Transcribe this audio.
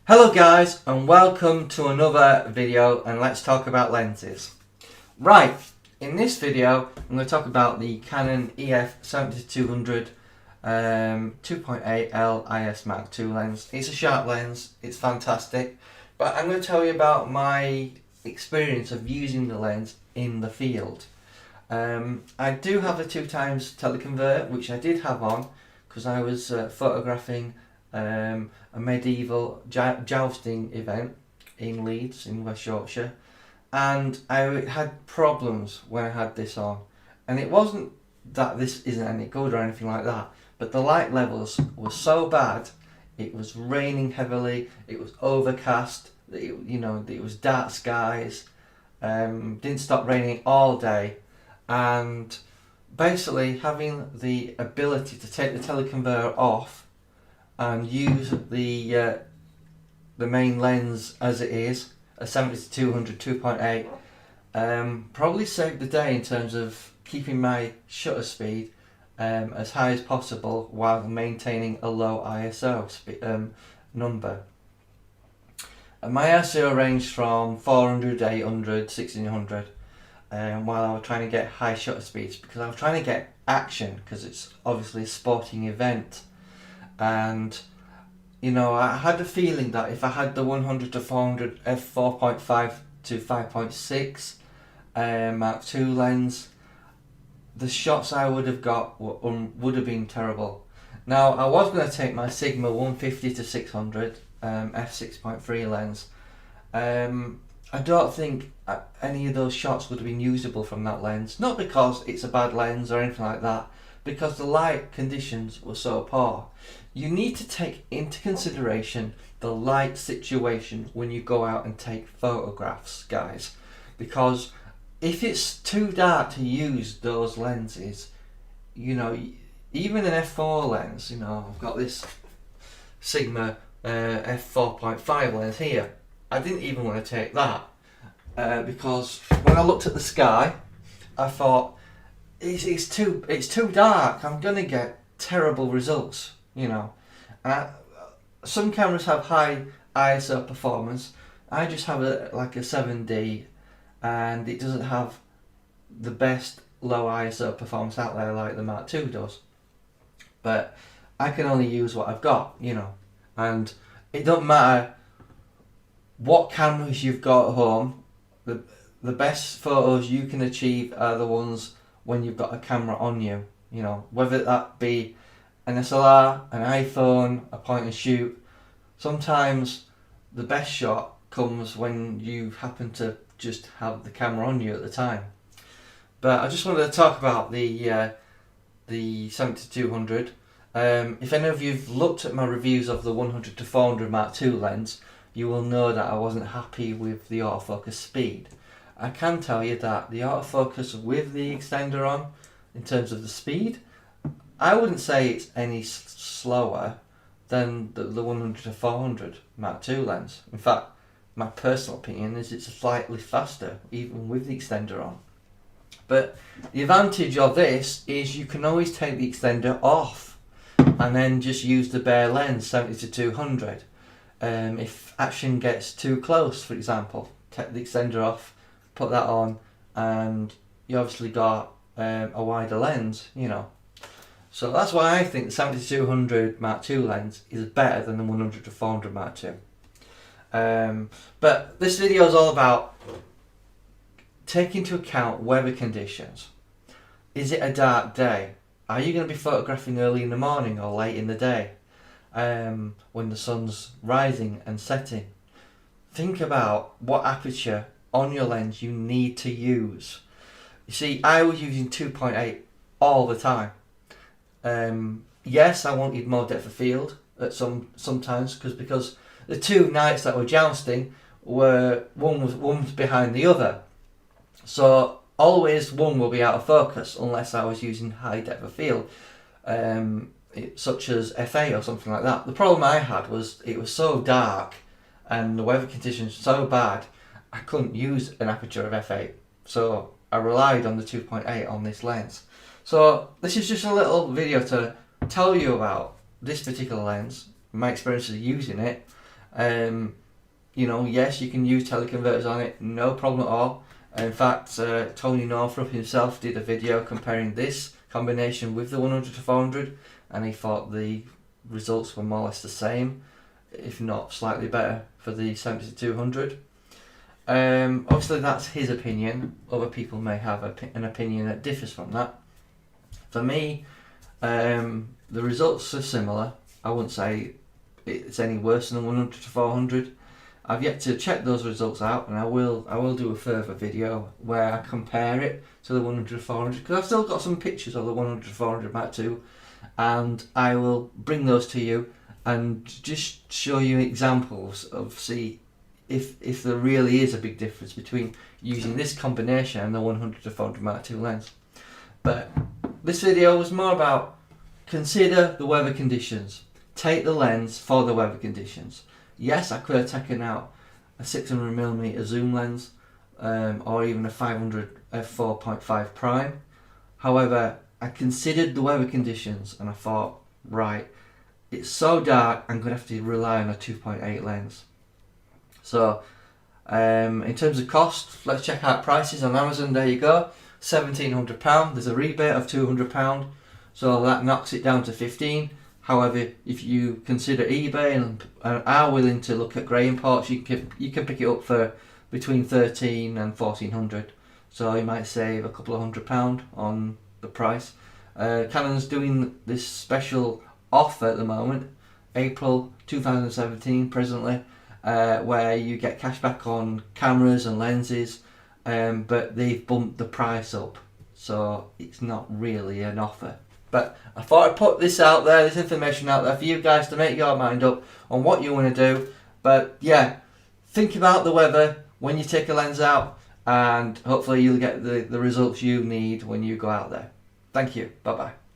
Hello guys, and welcome to another video, and let's talk about lenses. Right, in this video I'm going to talk about the Canon EF-7200 2.8 L IS Mark II lens. It's a sharp lens, it's fantastic, but I'm going to tell you about my experience of using the lens in the field. I do have a 2x teleconvert, which I did have on because I was photographing a medieval jousting event in Leeds in West Yorkshire, and I had problems when I had this on, and it wasn't that this isn't any good or anything like that, but the light levels were so bad. It was raining heavily, it was overcast, it was dark skies, didn't stop raining all day, and basically having the ability to take the teleconverter off and use the main lens as it is, a 70-200 2.8, probably saved the day in terms of keeping my shutter speed as high as possible while maintaining a low ISO number. And my ISO ranged from 400, 800, 1600 while I was trying to get high shutter speeds, because I was trying to get action, because it's obviously a sporting event. And I had the feeling that if I had the 100 to 400 f4.5 to 5.6 Mark II lens, the shots I would have got would have been terrible. Now, I was going to take my Sigma 150 to 600 f6.3 lens. I don't think any of those shots would have been usable from that lens, not because it's a bad lens or anything like that, because the light conditions were so poor. You need to take into consideration the light situation when you go out and take photographs, guys, because if it's too dark to use those lenses, even an f4 lens, I've got this Sigma f4.5 lens here. I didn't even want to take that because when I looked at the sky, I thought it's too dark. I'm gonna get terrible results, And some cameras have high ISO performance. I just have like a 7D, and it doesn't have the best low ISO performance out there like the Mark II does. But I can only use what I've got, and it don't matter what cameras you've got at home. The best photos you can achieve are the ones when you've got a camera on you, whether that be an SLR, an iPhone, a point and shoot. Sometimes the best shot comes when you happen to just have the camera on you at the time. But I just wanted to talk about the 70-200. If any of you've looked at my reviews of the 100 to 400 Mark II lens, you will know that I wasn't happy with the autofocus speed. I can tell you that the autofocus with the extender on, in terms of the speed, I wouldn't say it's any slower than the 100 to 400 Mark II lens. In fact, my personal opinion is it's slightly faster, even with the extender on. But the advantage of this is you can always take the extender off and then just use the bare lens 70-200. If action gets too close, for example, take the extender off, put that on, and you obviously got a wider lens, So that's why I think the 70-200 Mark II lens is better than the 100 to 400 Mark II. But this video is all about taking into account weather conditions. Is it a dark day? Are you going to be photographing early in the morning or late in the day? When the sun's rising and setting? Think about what aperture on your lens you need to use. You see, I was using 2.8 all the time. Yes, I wanted more depth of field at sometimes because the two nights that were jousting were one was behind the other, so always one will be out of focus unless I was using high depth of field, such as f8 or something like that. The problem I had was it was so dark and the weather conditions so bad, I couldn't use an aperture of f8, so I relied on the 2.8 on this lens. So this is just a little video to tell you about this particular lens, my experiences of using it, You know, yes, you can use teleconverters on it, no problem at all. In fact, Tony Northrup himself did a video comparing this combination with the 100 to 400, and he thought the results were more or less the same, if not slightly better for the 70 to 200. Obviously that's his opinion. Other people may have an opinion that differs from that. For me, the results are similar. I wouldn't say it's any worse than the 100 to 400. I've yet to check those results out, and I will do a further video where I compare it to the 100 to 400, because I've still got some pictures of the 100 to 400 Mark II, and I will bring those to you and just show you examples of, see if there really is a big difference between using this combination and the 100 to 400 Mark II lens. But this video was more about consider the weather conditions. Take the lens for the weather conditions. Yes, I could have taken out a 600mm zoom lens, or even a 500 f4.5 prime. However, I considered the weather conditions and I thought, right, it's so dark, I'm going to have to rely on a 2.8 lens. So, in terms of cost, let's check out prices on Amazon. There you go, £1,700. There's a rebate of £200, so that knocks it down to 15. However, if you consider eBay and are willing to look at grey imports, you can pick it up for between 13 and 1400. So you might save a couple of £100 on the price. Canon's doing this special offer at the moment, April 2017 presently, where you get cash back on cameras and lenses, but they've bumped the price up, so it's not really an offer. But I thought I'd put this out there, this information out there for you guys to make your mind up on what you want to do. But yeah, think about the weather when you take a lens out, and hopefully you'll get the results you need when you go out there. Thank you. Bye bye.